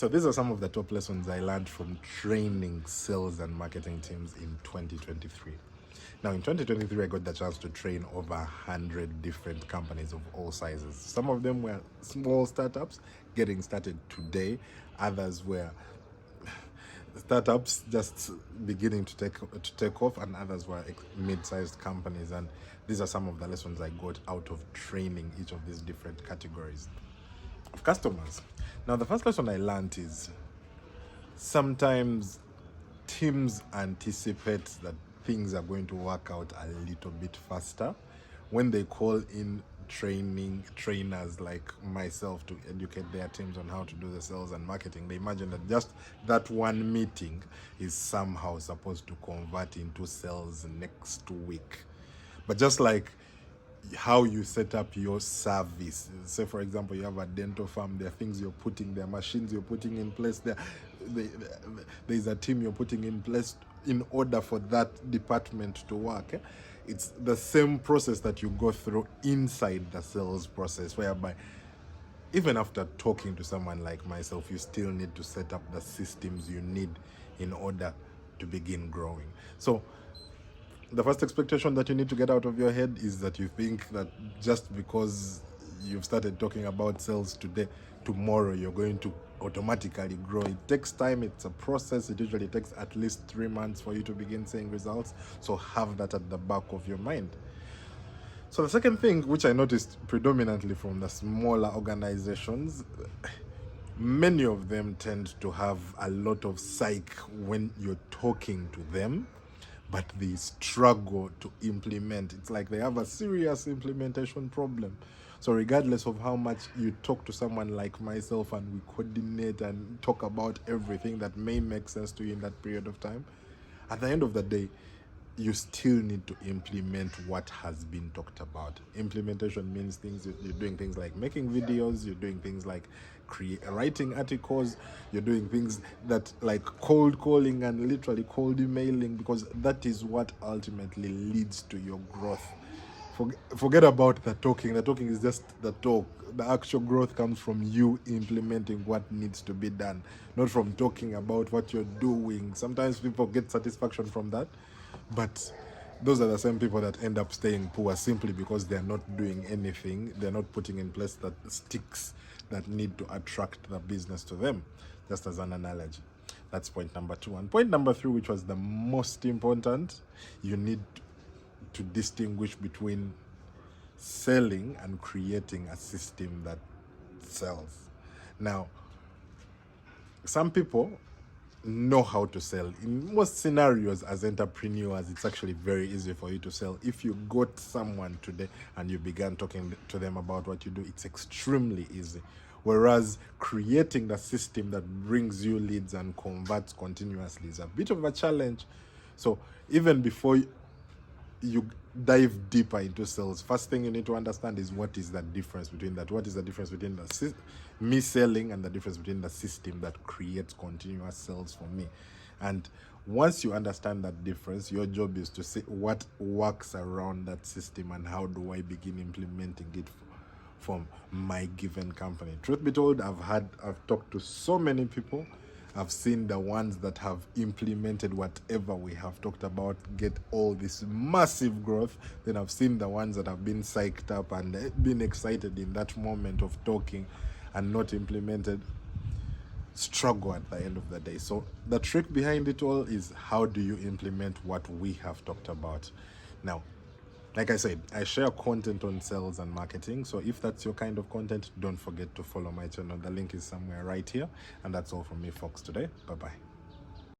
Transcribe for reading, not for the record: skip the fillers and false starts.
So these are some of the top lessons I learned from training sales and marketing teams in 2023. Now, in 2023, I got the chance to train over 100 different companies of all sizes. Some of them were small startups getting started today. Others were startups just beginning to take off, and others were mid-sized companies. And these are some of the lessons I got out of training each of these different categories of customers. Now, the first lesson I learned is sometimes teams anticipate that things are going to work out a little bit faster when they call in trainers like myself to educate their teams on how to do the sales and marketing. They imagine that just that one meeting is somehow supposed to convert into sales next week. But just like how you set up your service, say for example you have a dental farm, there are things you're putting, there are machines you're putting in place, there's a team you're putting in place in order for that department to work. It's the same process that you go through inside the sales process, whereby even after talking to someone like myself, you still need to set up the systems you need in order to begin growing. So the first expectation that you need to get out of your head is that you think that just because you've started talking about sales today, tomorrow you're going to automatically grow. It takes time, it's a process. It usually takes at least 3 months for you to begin seeing results. So have that at the back of your mind. So the second thing, which I noticed predominantly from the smaller organizations, many of them tend to have a lot of psych when you're talking to them, but they struggle to implement. It's like they have a serious implementation problem. So regardless of how much you talk to someone like myself and we coordinate and talk about everything that may make sense to you in that period of time, at the end of the day, you still need to implement what has been talked about. Implementation means you're doing things like making videos, you're doing things like writing articles, you're doing things that like cold calling and literally cold emailing, because that is what ultimately leads to your growth. Forget about the talking. The talking is just the talk. The actual growth comes from you implementing what needs to be done, not from talking about what you're doing. Sometimes people get satisfaction from that, but those are the same people that end up staying poor simply because they're not doing anything. They're not putting in place the sticks that need to attract the business to them, just as an analogy. That's point number 2. And point number 3, which was the most important, you need to distinguish between selling and creating a system that sells. Now, some people know how to sell. In most scenarios, as entrepreneurs, it's actually very easy for you to sell. If you got someone today and you began talking to them about what you do, it's extremely easy. Whereas creating the system that brings you leads and converts continuously is a bit of a challenge. So even before you dive deeper into sales, first thing you need to understand is what is the difference between that. What is the difference between me selling and the difference between the system that creates continuous sales for me? And once you understand that difference, your job is to see what works around that system and how do I begin implementing it from my given company. Truth be told, I've talked to so many people. I've seen the ones that have implemented whatever we have talked about get all this massive growth. Then I've seen the ones that have been psyched up and been excited in that moment of talking and not implemented struggle at the end of the day. So the trick behind it all is, how do you implement what we have talked about? Now, like I said, I share content on sales and marketing. So if that's your kind of content, don't forget to follow my channel. The link is somewhere right here. And that's all from me, folks, today. Bye-bye.